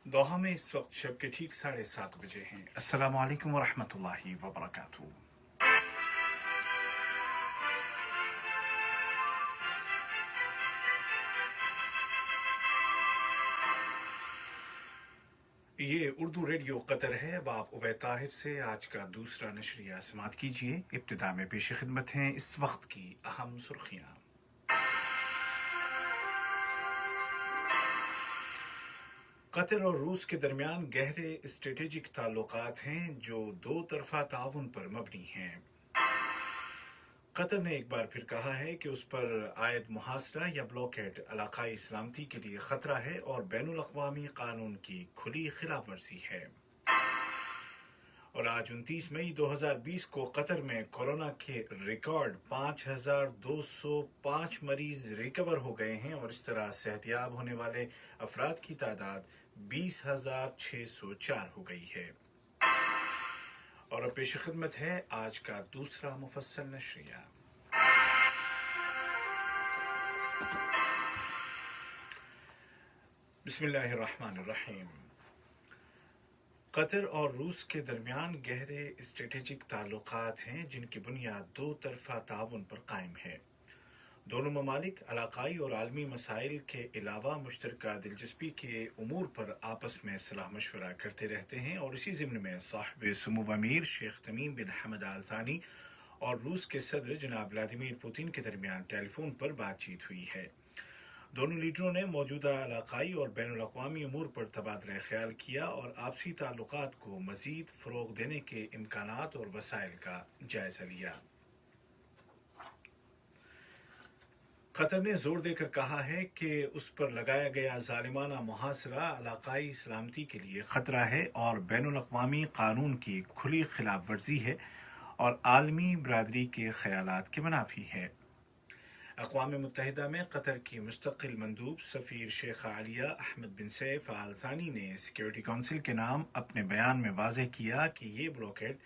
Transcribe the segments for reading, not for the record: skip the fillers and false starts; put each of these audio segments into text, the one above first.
दोहा में इस वक्त शब के ठीक 7:30 हैं। अस्सलामु अलैकुम वरहमतुल्लाहि वबरकातुहू। ये उर्दू रेडियो कतर है। अब आप उबैद ताहिर से आज का दूसरा नशरिया समात कीजिए। इब्तिदा में पेश खिदमत हैं इस वक्त की अहम सुर्खियाँ। कतर और रूस के दरमियान गहरे स्ट्रेटेजिक ताल्लुकात हैं जो दो तरफा ताउन पर मबनी हैं। कतर ने एक बार फिर कहा है कि उस पर आयद मुहासरा या ब्लॉकेड इलाकाई सलामती के लिए खतरा है और बैनुल अक़वामी कानून की खुली खिलाफ वर्जी है। और आज 29 मई 2020 को कतर में कोरोना के रिकॉर्ड 5,205 मरीज रिकवर हो गए हैं और इस तरह सेहतयाब होने वाले अफराद की तादाद 20,604 हो गई है। और अब पेश खिदमत है आज का दूसरा मुफस्सल नशरिया। बिस्मिल्लाहिर्रहमानिर्रहीम। कतर और रूस के दरमियान गहरे स्ट्रेटेजिक ताल्लुकात हैं जिनकी बुनियाद दो तरफा ताउन पर कायम है। दोनों ममालिक इलाकाई और आलमी मसाइल के अलावा मुश्तरका दिलचस्पी के उमूर पर आपस में सलाह मशवरा करते रहते हैं और इसी ज़िम्न में साहिब सुमो अमीर शेख तमीम बिन हमद आल थानी और रूस के सदर जनाब व्लादिमीर पुतिन के दरमियान टेलीफोन पर बातचीत हुई है। दोनों लीडरों ने मौजूदा इलाकाई और बैनुल अक़वामी उमूर पर तबादला ख्याल किया और आपसी ताल्लुकात को मज़ीद फ़रोग़ देने के इम्कानात और वसाइल का जायज़ा लिया। कतर ने जोर देकर कहा है कि उस पर लगाया गया ज़ालिमाना मुहासरा इलाकाई सलामती के लिए ख़तरा है और बैनुल अक़वामी कानून की खुली खिलाफ वर्जी है और आलमी बरादरी के ख़यालात के मुनाफी है। अक़वाम मुत्तहिदा में कतर की मुस्तक़िल मंदूब सफ़ीर शेख आलिया अहमद बिन सैफ आल थानी ने सिक्योरिटी काउंसिल के नाम अपने बयान में वाज़ेह किया कि ये ब्लॉकेड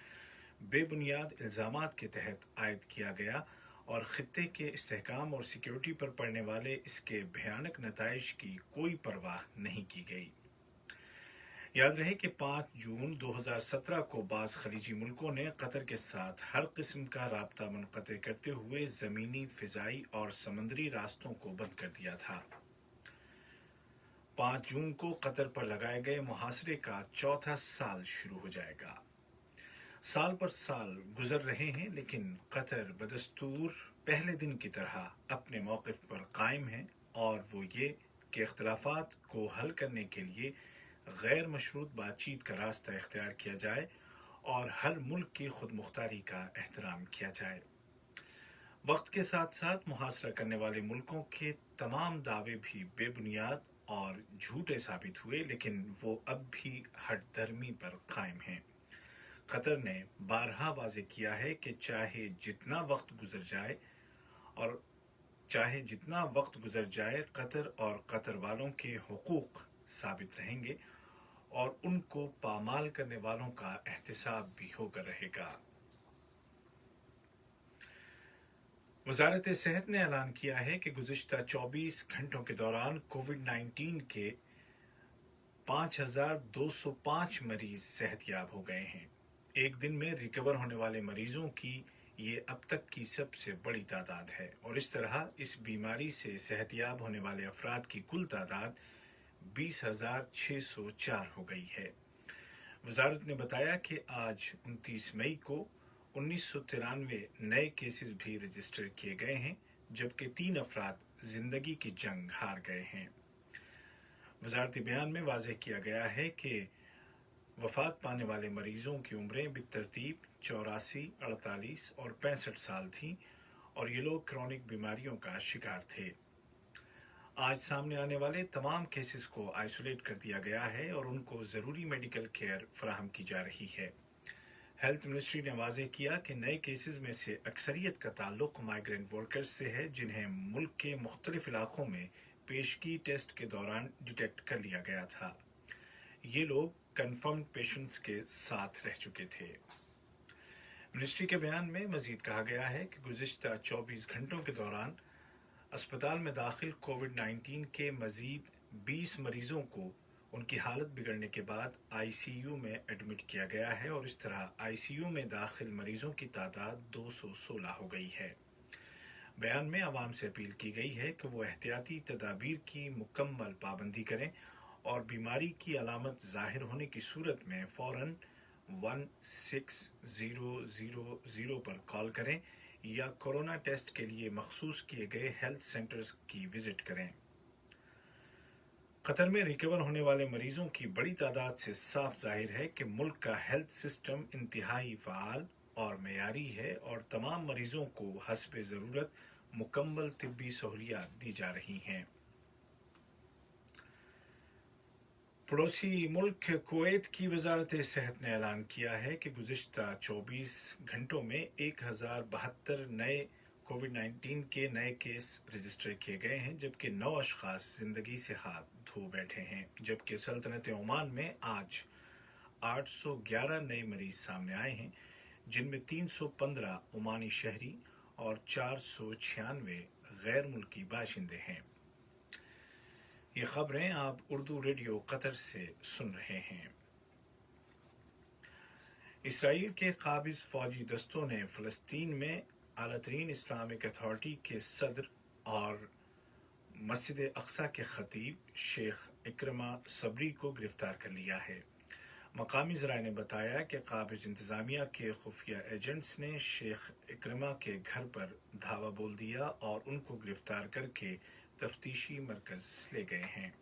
बेबुनियाद इल्ज़ामात के तहत आयद किया गया और ख़ित्ते के इस्तेहकाम और सिक्योरिटी पर पड़ने वाले इसके भयानक नताइज की कोई परवाह नहीं की गई। याद रहे कि 5 जून 2017 को बाज़ खलीजी मुल्कों ने कतर के साथ हर किस्म का राब्ता मुनक़ते करते हुए ज़मीनी, फ़िज़ाई और समंदरी रास्तों को बंद कर दिया था। 5 जून को कतर पर लगाए गए मुहासरे का चौथा साल शुरू हो जाएगा। साल पर साल गुजर रहे हैं लेकिन कतर बदस्तूर पहले दिन की तरह अपने मौक़िफ़ पर कायम है और वो ये कि इख्तिलाफ़ात को हल करने के लिए गैर मशरूत बातचीत का रास्ता इख्तियार किया जाए और हर मुल्क की खुद मुख्तारी का एहतराम किया जाए। वक्त के साथ साथ मुहासरा करने वाले मुल्कों के तमाम दावे भी बेबुनियाद और झूठे साबित हुए लेकिन वो अब भी हठधर्मी पर कायम हैं। कतर ने बारहा वाज़ेह किया है कि चाहे जितना वक्त गुजर जाए कतर और कतर वालों के हुकूक साबित रहेंगे और उनको पामाल करने वालों का एहतिसाब भी होकर रहेगा। वज़ारत सेहत ने ऐलान किया है कि गुज़िश्ता 24 घंटों के दौरान कोविड-19 के 5,205 मरीज सेहतयाब हो गए हैं। एक दिन में रिकवर होने वाले मरीजों की ये अब तक की सबसे बड़ी तादाद है और इस तरह इस बीमारी से सेहतयाब होने वाले अफराद की कुल तादाद 20,604 हो गई है। वज़ारत ने बताया कि आज 29 मई को 1993 नए केसेस भी रजिस्टर किए गए हैं जबकि 3 अफराद ज़िंदगी की जंग हार गए हैं। वज़ारती बयान में वाज़ेह किया गया है कि वफ़ात पाने वाले मरीज़ों की उम्रें बितरतीब 84, 48 और 65 साल थीं और ये लोग क्रॉनिक बीमारियों का शिकार थे। आज सामने आने वाले तमाम केसेस को आइसोलेट कर दिया गया है और उनको ज़रूरी मेडिकल केयर फराहम की जा रही है। हेल्थ मिनिस्ट्री ने वाज़ेह किया कि नए केसेस में से अक्सरियत का ताल्लुक़ माइग्रेंट वर्कर्स से है जिन्हें मुल्क के मुख्तलिफ इलाक़ों में पेशगी टेस्ट के दौरान डिटेक्ट कर लिया गया था। ये लोग कन्फर्म्ड पेशेंट्स के साथ रह चुके थे। मिनिस्ट्री के बयान में मज़ीद कहा गया है कि गुज़िश्ता 24 घंटों के दौरान अस्पताल में दाखिल कोविड-19 के मज़ीद 20 मरीज़ों को उनकी हालत बिगड़ने के बाद आईसीयू में एडमिट किया गया है और इस तरह आईसीयू में दाखिल मरीजों की तादाद 216 हो गई है। बयान में आवाम से अपील की गई है कि वो एहतियाती तदाबीर की मुकम्मल पाबंदी करें और बीमारी की अलामत ज़ाहिर होने की सूरत में फ़ौरन 1600 पर कॉल करें या कोरोना टेस्ट के लिए मखसूस किए गए हेल्थ सेंटर्स की विजिट करें। कतर में रिकवर होने वाले मरीजों की बड़ी तादाद से साफ जाहिर है कि मुल्क का हेल्थ सिस्टम इंतहाई फ़आल और मेयारी है और तमाम मरीजों को हस्ब ज़रूरत मुकम्मल तिब्बी सहूलियात दी जा रही हैं। पड़ोसी मुल्क कुवैत की वजारत सेहत ने ऐलान किया है कि गुज़िश्ता 24 घंटों में 1072 नए कोविड-19 के नए केस रजिस्टर किए गए हैं, जबकि 9 अशखास जिंदगी से हाथ धो बैठे हैं। जबकि सल्तनत ओमान में आज 811 नए मरीज सामने आए हैं, जिनमें 315 ओमानी शहरी और 496 गैर मुल्की बाशिंदे हैं। ये खबरें आप उर्दू रेडियो कतर से सुन रहे हैं। इसराइल के काबिज फौजी दस्तों ने फ़लस्तीन में आला-तरीन इस्लामिक अथॉरिटी के सदर और मस्जिद अक्सा के खतीब शेख इक्रमा सबरी को गिरफ्तार कर लिया है। मकामी ज़राए ने बताया कि काबिज इंतज़ामिया के खुफिया एजेंट्स ने शेख इक्रमा के घर पर धावा बोल दिया और उनको गिरफ्तार करके तफ्तीशी मरकज़ ले गए हैं।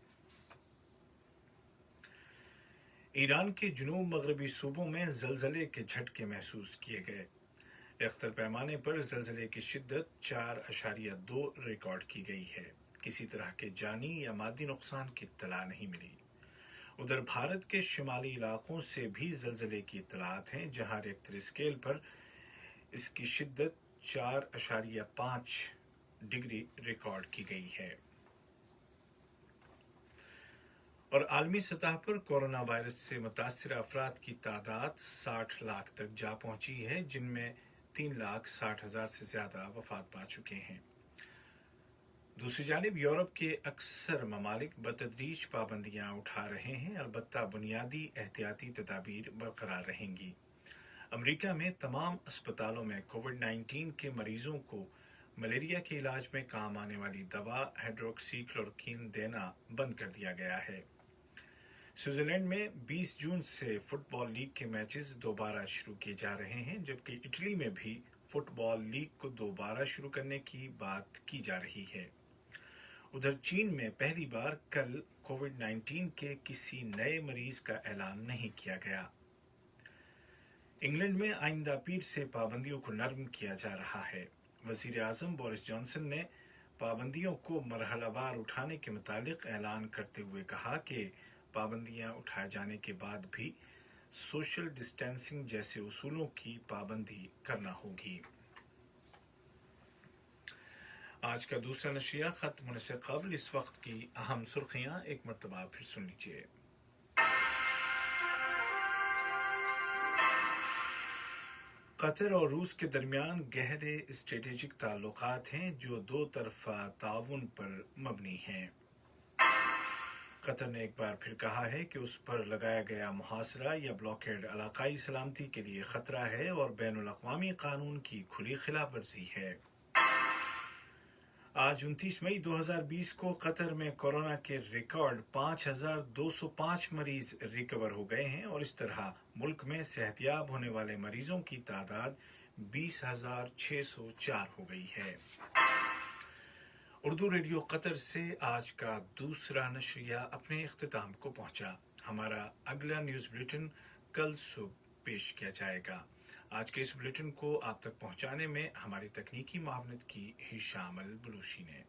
ईरान के जुनूब मगरबी सूबों में ज़लज़ले के झटके महसूस किए गए। रिख्तर पैमाने पर ज़लज़ले की शिद्दत 4.2 रिकॉर्ड की गई है। किसी तरह के जानी या मादी नुकसान की इत्तला नहीं मिली। उधर भारत के शिमाली इलाकों से भी ज़लज़ले की इत्तलात हैं, जहां रिख्तर स्केल पर इसकी शिद्दत 4.5 डिग्री रिकॉर्ड की गई है। और आलमी सतह पर कोरोना वायरस से मुतासिर अफराद की तादाद 60 लाख तक जा पहुंची है, जिनमें 3,60,000 से ज़्यादा वफात पा चुके हैं। दूसरी जानिब यूरोप के अक्सर ममालिक बतदरीज पाबंदियां उठा रहे हैं, अलबत्ता बुनियादी एहतियाती तदाबीर बरकरार रहेंगी। अमेरिका में तमाम अस्पतालों में कोविड-19 के मरीजों को मलेरिया के इलाज में काम आने वाली दवा हाइड्रोक्सीक्लोरोक्वीन देना बंद कर दिया गया है। स्विट्जरलैंड में 20 जून से फुटबॉल लीग के मैचेस दोबारा शुरू किए जा रहे हैं, जबकि इटली में भी फुटबॉल लीग को दोबारा शुरू करने की बात की जा रही है। उधर चीन में पहली बार कल कोविड-19 के किसी नए मरीज का ऐलान नहीं किया गया। इंग्लैंड में आइंदा पीर से पाबंदियों को नरम किया जा रहा है। वजीर आजम बोरिस जॉनसन ने पाबंदियों को मरहलावार उठाने के मुतालिक ऐलान करते हुए कहा कि पाबंदियां उठाए जाने के बाद भी सोशल डिस्टेंसिंग जैसे उसूलों की पाबंदी करना होगी। आज का दूसरा नशरिया खत्म होने से कबल इस वक्त की अहम सुर्खियां एक मरतबा फिर सुन लीजिए। कतर और रूस के दरमियान गहरे स्ट्रेटेजिक ताल्लुकात हैं, जो दो तरफा ताउन पर मबनी हैं। कतर ने एक बार फिर कहा है कि उस पर लगाया गया मुहासरा या ब्लॉकेड इलाकाई सलामती के लिए खतरा है और बैनुल अक़वामी कानून की खुली खिलाफ वर्जी है। आज 29 मई 2020 को कतर में कोरोना के रिकॉर्ड 5,205 मरीज रिकवर हो गए हैं और इस तरह मुल्क में सेहतयाब होने वाले मरीजों की तादाद 20,604 हो गई है। उर्दू रेडियो कतर से आज का दूसरा नशरिया अपने इख्तिताम को पहुंचा। हमारा अगला न्यूज़ बुलेटिन कल सुबह पेश किया जाएगा। आज के इस बुलेटिन को आप तक पहुंचाने में हमारी तकनीकी मावनत की हिशाम अल बलूशी ने